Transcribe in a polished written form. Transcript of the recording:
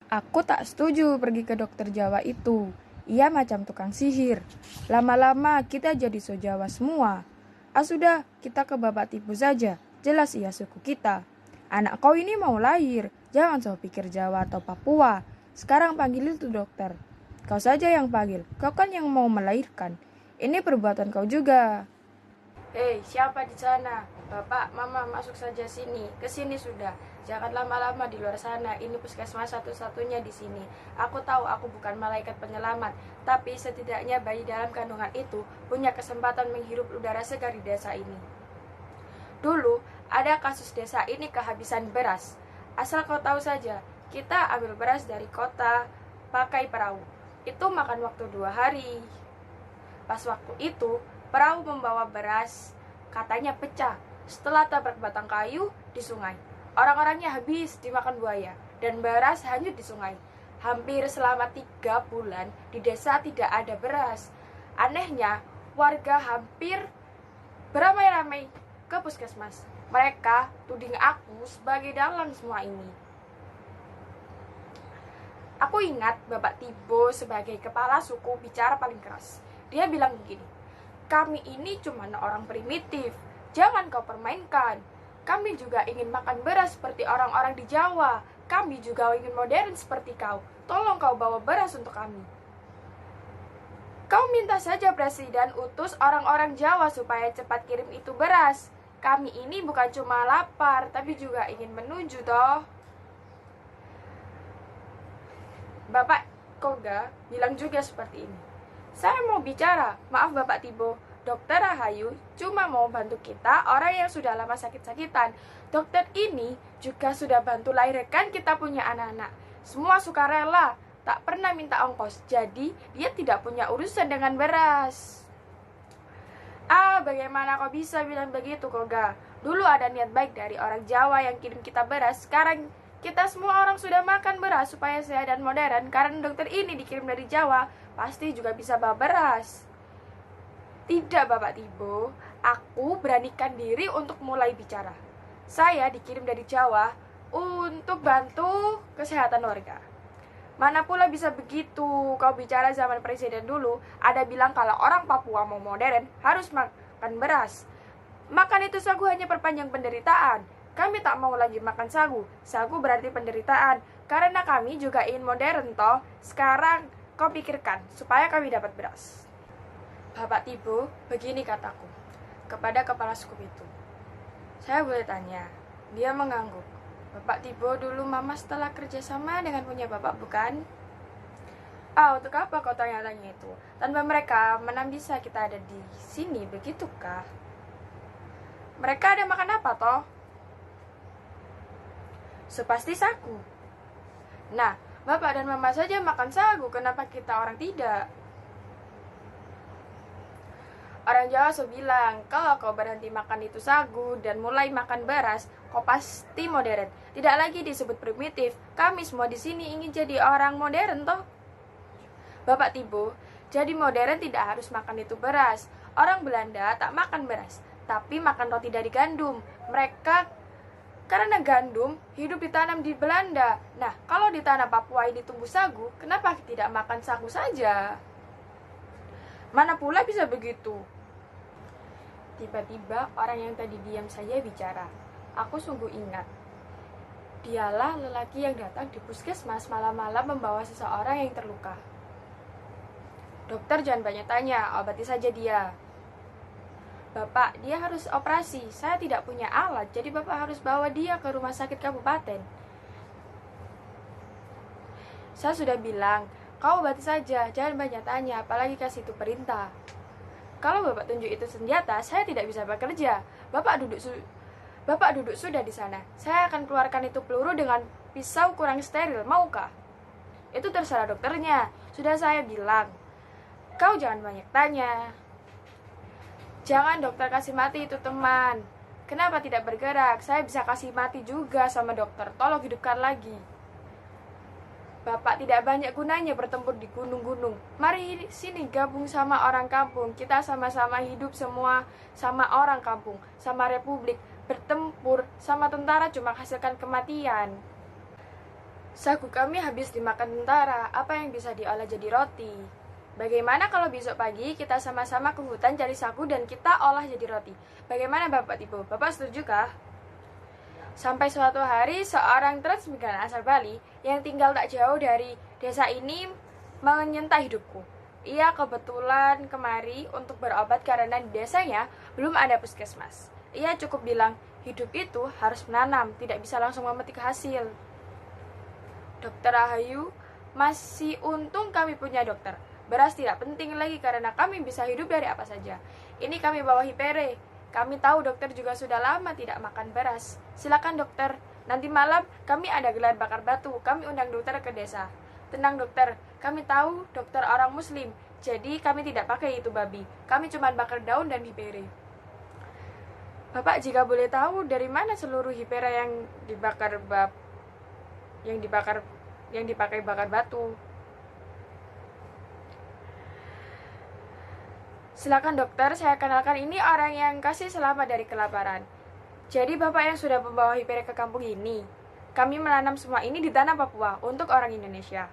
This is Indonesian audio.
Aku tak setuju pergi ke dokter Jawa itu. Ia macam tukang sihir. Lama-lama kita jadi so Jawa semua. Sudah, kita ke Bapak Tipu saja. Jelas ia suku kita. Anak kau ini mau lahir. Jangan so pikir Jawa atau Papua. Sekarang panggil itu dokter. Kau saja yang panggil. Kau kan yang mau melahirkan. Ini perbuatan kau juga. Hei, siapa di sana? Bapak, Mama, masuk saja sini. Ke sini sudah. Jangan lama-lama di luar sana. Ini puskesmas satu-satunya di sini. Aku tahu aku bukan malaikat penyelamat, tapi setidaknya bayi dalam kandungan itu punya kesempatan menghirup udara segar di desa ini. Dulu, ada kasus desa ini kehabisan beras. Asal kau tahu saja, kita ambil beras dari kota, pakai perahu. Itu makan waktu 2 hari. Pas waktu itu, perahu membawa beras, katanya pecah setelah tabrak batang kayu di sungai. Orang-orangnya habis dimakan buaya, dan beras hanyut di sungai. Hampir selama 3 bulan, di desa tidak ada beras. Anehnya, warga hampir beramai-ramai ke puskesmas. Mereka tuding aku sebagai dalang semua ini. Aku ingat Bapak Tibo sebagai kepala suku bicara paling keras. Dia bilang begini, kami ini cuma orang primitif, jangan kau permainkan. Kami juga ingin makan beras seperti orang-orang di Jawa. Kami juga ingin modern seperti kau. Tolong kau bawa beras untuk kami. Kau minta saja presiden utus orang-orang Jawa supaya cepat kirim itu beras. Kami ini bukan cuma lapar, tapi juga ingin menuju toh. Bapak Koga bilang juga seperti ini. Saya mau bicara, maaf Bapak Tibo, Dokter Rahayu cuma mau bantu kita orang yang sudah lama sakit-sakitan. Dokter ini juga sudah bantu lahirkan kita punya anak-anak. Semua sukarela, tak pernah minta ongkos. Jadi dia tidak punya urusan dengan beras. Bagaimana kau bisa bilang begitu, Koga? Dulu ada niat baik dari orang Jawa yang kirim kita beras. Sekarang kita semua orang sudah makan beras supaya sehat dan modern. Karena dokter ini dikirim dari Jawa, pasti juga bisa bawa beras. Tidak, Bapak Tibo. Aku beranikan diri untuk mulai bicara. Saya dikirim dari Jawa untuk bantu kesehatan warga. Mana pula bisa begitu? Kau bicara zaman presiden dulu, ada bilang kalau orang Papua mau modern harus makan beras. Makan itu sagu hanya perpanjang penderitaan. Kami tak mau lagi makan sagu. Sagu berarti penderitaan. Karena kami juga ingin modern toh. Sekarang kau pikirkan supaya kami dapat beras. Bapak Tibo, begini kataku kepada kepala suku itu. Saya boleh tanya? Dia mengangguk. Bapak Tibo, dulu Mama setelah kerjasama dengan punya Bapak, bukan? Untuk apa kau tanya-tanya itu? Tanpa mereka, mana bisa kita ada di sini, begitukah? Mereka ada makan apa, toh? Sepasti sagu. Nah, Bapak dan Mama saja makan sagu, kenapa kita orang tidak? Orang Jawa bilang, kalau kau berhenti makan itu sagu dan mulai makan beras, kau pasti modern. Tidak lagi disebut primitif. Kami semua di sini ingin jadi orang modern toh. Bapak Tibo, jadi modern tidak harus makan itu beras. Orang Belanda tak makan beras, tapi makan roti dari gandum. Mereka karena gandum hidup ditanam di Belanda. Nah, kalau di tanah Papua ini tumbuh sagu, kenapa tidak makan sagu saja? Mana pula bisa begitu? Tiba-tiba orang yang tadi diam saja bicara. Aku sungguh ingat. Dialah lelaki yang datang di puskesmas malam-malam membawa seseorang yang terluka. Dokter jangan banyak tanya, obati saja dia. Bapak, dia harus operasi. Saya tidak punya alat, jadi Bapak harus bawa dia ke rumah sakit kabupaten. Saya sudah bilang, kau obati saja, jangan banyak tanya, apalagi kasih itu perintah. Kalau Bapak tunjuk itu senjata, saya tidak bisa bekerja. Bapak duduk sudah di sana. Saya akan keluarkan itu peluru dengan pisau kurang steril, maukah? Itu terserah dokternya. Sudah saya bilang. Kau jangan banyak tanya. Jangan dokter kasih mati itu teman. Kenapa tidak bergerak? Saya bisa kasih mati juga sama dokter. Tolong hidupkan lagi. Bapak tidak banyak gunanya bertempur di gunung-gunung. Mari sini gabung sama orang kampung. Kita sama-sama hidup semua sama orang kampung, sama republik. Bertempur sama tentara cuma hasilkan kematian. Sagu kami habis dimakan tentara, apa yang bisa diolah jadi roti? Bagaimana kalau besok pagi kita sama-sama ke hutan cari sagu dan kita olah jadi roti? Bagaimana Bapak Tipu? Bapak setuju kah? Sampai suatu hari, seorang transmigran asal Bali yang tinggal tak jauh dari desa ini menyentak hidupku. Ia kebetulan kemari untuk berobat karena di desanya belum ada puskesmas. Ia cukup bilang, hidup itu harus menanam, tidak bisa langsung memetik hasil. Dokter Rahayu, masih untung kami punya dokter. Beras tidak penting lagi karena kami bisa hidup dari apa saja. Ini kami bawa Hipere. Kami tahu dokter juga sudah lama tidak makan beras. Silakan dokter, nanti malam kami ada gelar bakar batu. Kami undang dokter ke desa. Tenang dokter, kami tahu dokter orang muslim. Jadi kami tidak pakai itu babi. Kami cuma bakar daun dan Hipere. Bapak jika boleh tahu dari mana seluruh Hipere yang dipakai bakar batu? Silakan dokter, saya kenalkan ini orang yang kasih selamat dari kelaparan. Jadi bapak yang sudah membawa Hipere ke kampung ini. Kami menanam semua ini di tanah Papua untuk orang Indonesia.